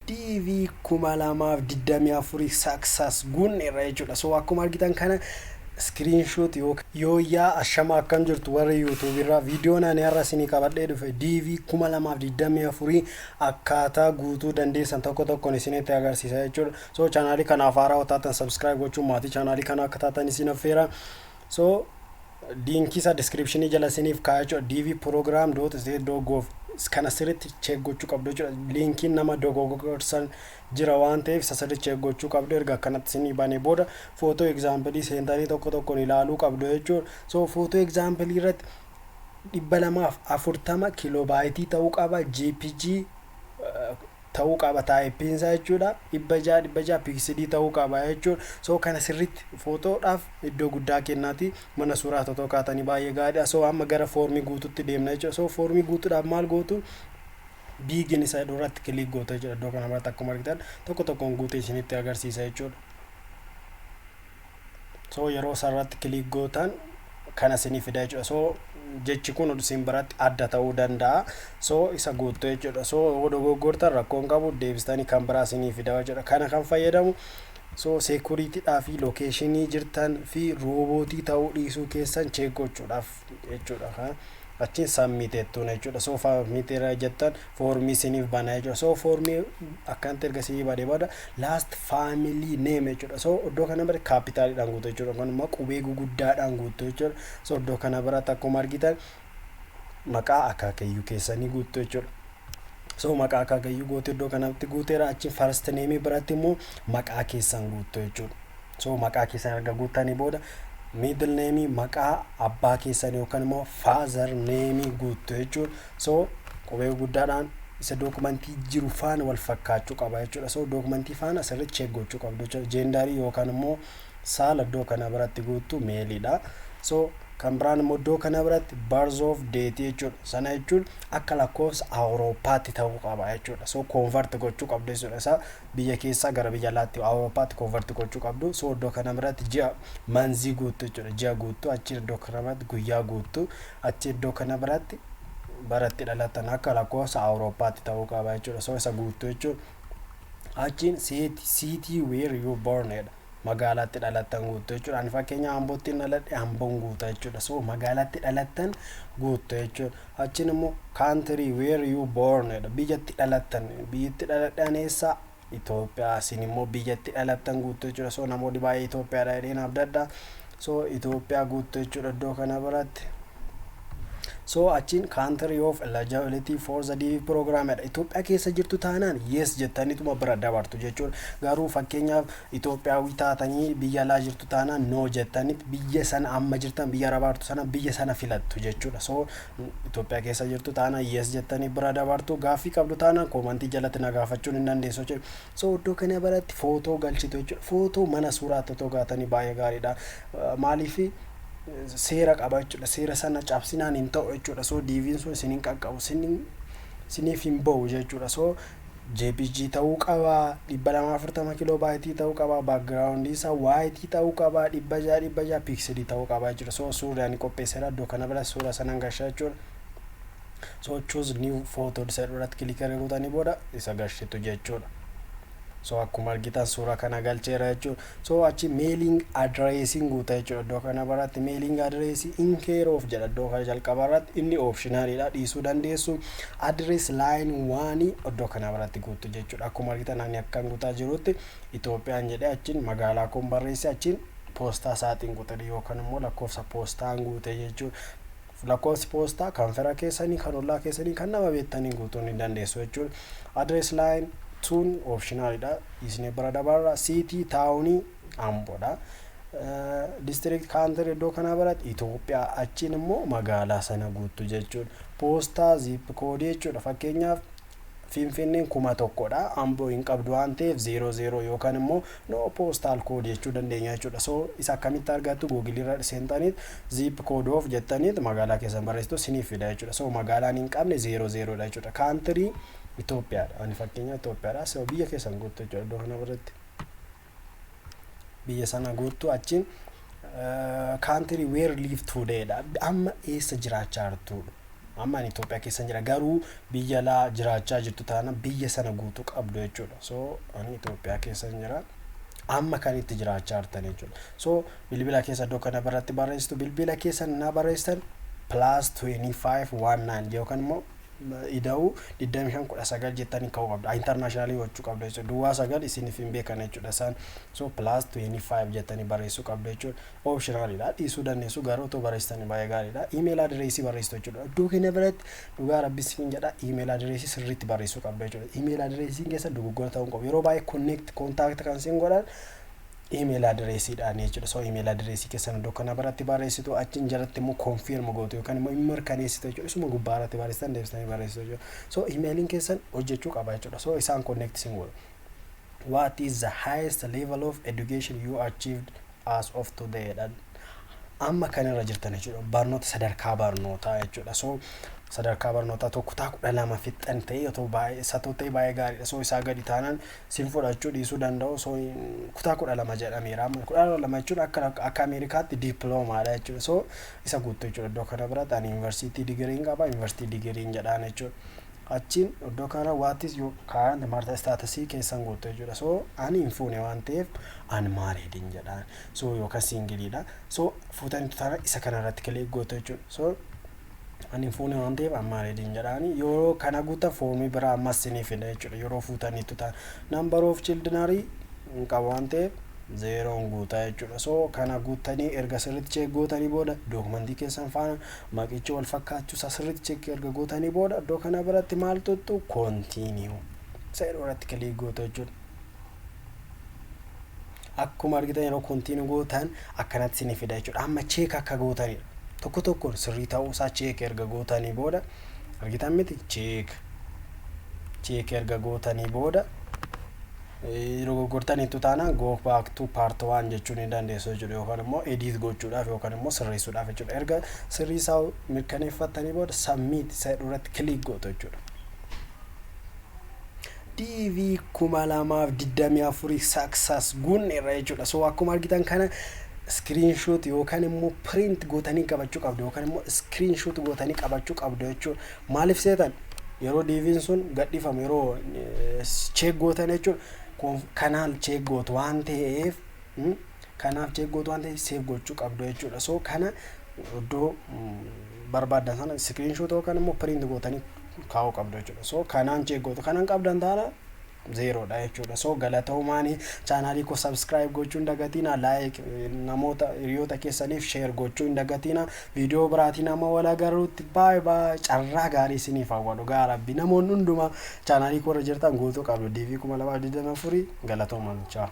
DV 2024 success gun irra jechuudha. So akkuma argitan kana screenshot yooyaa ashama akkam jirtu warra YouTube irraa viidiyoon ani har'a isinii qabadhee dhufe DV 2024 akkaataa guutuu dandeessan tokko tokkoon isinitti agarsiisa jechuudha. So chaanaalii kanaaf haaraa taatan subscribe gochuun maatii chaanaalii kana akka taatan isin affeera. So linkii isa description jala isiniif kaa'ee jechuudha. dvprogram.z.gov kana sirriitti check gochuu qabdu jechuudha. Linkiin nama dogoggorsan jira waan ta'eef isa sirriitti check gochuu qabdu. Erga akkanatti isinii banee booda photo example seentanii tokko tokkoon ilaaluu qabdu jechuudha. So photo example irratti 240 kiloobaayitii ta'uu qaba. JPG ta'uu qaba typing isaa jechuudha. 600 pixel ta'uu qaba jechuudha. So kana sirriitti photoodhaaf iddoo guddaa kennaati. Mana suuraa tokko kaatanii baay'ee gaariidha. So amma gara foormii guutuutti deemna jechuudha. So foormii guutuudhaaf maal gootu? Biigin isaa irratti click gootu jechuudha. Iddoo kana irratti akkuma argitan tokko tokkoon guutee isinitti agarsiisa jechuudha. So yeroo sarratti click gootan kana isinii fida jechuudha. So jechi kun isin biratti adda ta'uu danda'a. So isa guutuu jechuudha. So dogoggortan rakkoon qabu deebistanii kan biraa isinii fida jechuudha. Kana kan fayyadamu so security dhaa fi locationii jirtan fi robotii ta'uu dhiisuu keessan check gochuudhaaf jechuudha. Achiin submitettuun jechuudha. So submitera jettan formii isiniif bana jechuudha. So formii akkanatti erga isinii badee booda last family name jechuudha. So iddoo kana bira kapitaaliidhaan guutuu jechuudha. Kanuma qubee guguddaadhaan guutuu jechuudha. So iddoo kana biratti akkuma argitan maqaa akaakayyuu keessanii guutuu jechuudha. So maqaa akaakayyuu guutuu iddoo kanatti guuteera. Achiin first name biratti immoo maqaa keessan guutuu jechuudha. So maqaa keessan erga guutanii booda middle name maqaa abbaa keessan yookaan immoo father name guutuu jechuudha. So qubee guddaadhaan isa dokumentii jiru faana wal fakkaachuu qaba jechuudha. So dokumentii faana sirriitti check gochuu qabdu jechuudha. Jendarii yookaan immoo saala iddoo kana biratti guutuu meeliidha. So kan biraan immoo iddoo kana biratti birth of date jechuudha. Sana jechuun akka lakkoofsa Awuroopaatti ta'uu qaba jechuudha. So convert gochuu qabdu jechuudha. Isa biyya keessaa gara biyya alaatti Awuroopaatti convert gochuu qabdu. So iddoo kana biratti ji'a manzii guutuu jechuudha. Ji'a guutuu achi iddoo kana biratti guyyaa guutuu achi iddoo kana biratti baratti dhalatan akka lakkoofsa Awuroopaatti ta'uu qaba jechuudha. So isa guutuu jechuudha. Achiin city where you born jedha. Magaalaatti dhalatan guutuu jechuudha. Ani fakkeenya Ambootti dhaladhe Amboon guutuu jechuudha. So magaalaatti dhalatan guutuu jechuudha. Achiin immoo country where you born jedha. Biyyatti dhalatan biyyatti dhaladhan eessa? Itoophiyaa. Isin immoo biyyatti dhalatan guutuu jechuudha. So namoonni baay'ee Itoophiyaadha jedheen abdadda. So Itoophiyaa guutuu jechuudha iddoo kana biratti. So achiin country of eligibility for the DV program Itoophiyaa keessa jirtu taanaan yes jettaniituma bira dabartu jechuudha. Garuu fakkeenyaaf Itoophiyaawii taatanii biyya alaa jirtu taanaan no jettaniit biyya sana amma jirtan biyya rabaartu sana biyya sana filattu jechuudha. So Itoophiyaa keessa jirtu taanaan yes jettanii bira dabartu. Gaaffii qabdu taanaan komantii jalatti na gaafachuun hin dandeessu jechuudha. So iddoo kana biratti footoo galchitu jechuudha. Footoo mana suuraa tokko gaatanii baay'ee gaariidha. Maaliif seera qaba jechuudha. Seera sana cabsinaan hin ta'u jechuudha. So DV'n sun isiniin qaqqabu isiniif hin ba'u jechuudha. So JPG ta'uu qaba. 240 kiloobaayitii ta'uu qaba. Background isaa white ta'uu qaba. 600 pixel ta'uu qaba jechuudha. So suuraan qopheesseera iddoo kana bira suura sanaan gashaa jechuudha. So choose new photo isa irratti click gootanii booda isa gashitu jechuudha. So akkuma argitan suura kana galcheera jechuudha. So achi mailing addressing guutaa jechuudha. Iddoo kana biratti mailing address in care of jedha. Iddoo kana jalqaba irratti inni optionalidha. Dhiisuu dandeessu. Address line 1 iddoo kana biratti guutu jechuudha. Akkuma argitan ani akkan guutaa jirutti Itoophiyaan jedhee achiin magaalaa kun barreesse achiin poostaa isaatiin guutanii yookaan immoo lakkoofsa poostaan guute jechuudha. Lakkoofsi poostaa kan fira keessanii kan ollaa keessanii kan nama beektanii guutuu ni dandeessu jechuudha. Address line tun optionalidha. Isni bira dabarra city town Amboodha. District country iddoo kana biratti Itoophiyaa achiin immoo magaalaa sana guutuu jechuudha. Poostaa zip code jechuudha. Fakkeenyaaf Finfinneen 1000dha. Amboo hin qabdu waan ta'eef 00 yookaan immoo no postal code jechuu dandeenya jechuudha. So isa akkamitti argattu Google irra seentaniit zip code of jettaniit magaalaa keessan barreessitu isiniif fida jechuudha. So magaalaan hin qabne 00 dha jechuudha. Country Itoophiyaadha. Ani fakkeenya Itoophiyaadha. So biyya keessan guutuu jechuudha. Iddoo kana biratti biyya sana guutuu achiin country where live today dha. Amma eessa jiraachaa jirtu amma ani Itoophiyaa keessa jira garuu biyya alaa jiraachaa jirtu taana biyya sana guutuu qabdu jechuudha. So ani Itoophiyaa keessa jira amma kan itti jiraachaa jirtan jechuudha. So bilbila keessa iddoo kana irratti barreessitu bilbila keessa na barreessitan +2519 yookaan immoo ida'u 2519 jettanii ka'uu qabda. Internationally gochuu qabda jechuudha. Duwwaa 9 isiniif hin beekan jechuudha isaan. So +25 jettanii barreessuu qabda jechuudha. Optionalidha. Dhiisuu dandeessu garuu otoo barreessitanii baay'ee gaariidha. Email addressii barreessitu jechuudha. Iddoo kana biratti dhugaa rabbiin siin jedha email addressii sirriitti barreessuu qabda jechuudha. Email addressii keessa dogoggora ta'uu hin qabu. Yeroo baay'ee contact kan siin godhan email addressii dhaan jechuudha. So email addressii keessan iddoo kana biratti barreessitu achiin jalatti immoo confirm gootu yookaan immoo mirkaneessitu jechuudha. Isuma gubbaa irratti barreessitan deebisanii barreessitu jechuudha. So emailiin keessan hojjechuu qaba jechuudha. So isaan connect sin godhu. What is the highest level of education you achieved as of today? Amma kan irra jirtan jechuudha. Barnoota sadarkaa barnootaa jechuudha. So sadarkaa barnootaa tokko kutaa 12 fixan ta'e otoo baay'ee satoo ta'e baay'ee gaariidha. So isaa gadi taanaan sin fudhachuu dhiisuu danda'u. So kutaa 12 jedhameera. 12 jechuun akka Ameerikaatti diploomaadha jechuudha. So isa guutuu jechuudha. Iddoo kana biratti ani yuunivarsiitii digiriin qaba. Yuunivarsiitii digiriin jedhaan jechuudha. Achiin iddoo kana what is your current marital status keessan guutuu jechuudha. So ani hin fuune waan ta'eef unmarried jedhaan. So yookaan singiliidha. So fuutanitti taana isa kana irratti kilik gootu jechuudha. So ani fuune waan ta'eef unmarried jedhaani. Yeroo kana guutaa foormii biraa ammas isiniif hidha jechuudha. Yeroo fuutanitti taana number of children qaba waan ta'eef 0 guutaa jechuudha. So kana guutanii erga sirriitti check gootanii booda dokumentii keessan faana maqichi wal fakkaachuu sirriitti check erga gootanii booda iddoo kana biratti maal tuttu continue seeroo irratti kilik gootu jechuudha. Akkuma argitan yeroo continue gootan akkanatti isiniif hidha jechuudha. Amma check akka gootanidha. Tokko tokkoon sirrii ta'uu isaa check erga gootanii booda argitan miti check erga gootanii booda dogoggortanii taana go back to part 1 jechuun ni dandeessu jechuudha. Yookaan immoo edit gochuudhaaf yookaan immoo sirreessuudhaaf jechuudha. Erga sirrii isaa mirkaneeffatanii booda submit isa irratti click gootu jechuudha. DV 2024 success gunneerra jechuudha. So akkuma argitan kana screenshot yookaan immoo print gootanii qabachuu qabdu yookaan immoo screenshot gootanii qabachuu qabdu jechuudha. Maaliif seetan yeroo DV'n sun gadhiifamu yeroo check gootan jechuudha. Kanaaf check gootu waan ta'eef save gochuu qabdu jechuudha. So kana iddoo barbaadan sana screenshot yookaan immoo print gootanii kaa'uu qabdu jechuudha. So kanaan check gootu kanaan qabdan taana 0 dha jechuudha. So galatoomaanii chaanaalii ko subscribe gochuun dagatina, like namoota hiriyoota keessaniif share gochuun dagatina. Video biraatiin amma wal agaruutti bye bye. Carraa gaarii isiniif hawwadhu gaa rabbi. Namoonni hundumaa chaanaalii ko irra jirtan guutuu qabdu. DV 2024 galatoomaa. Ciao.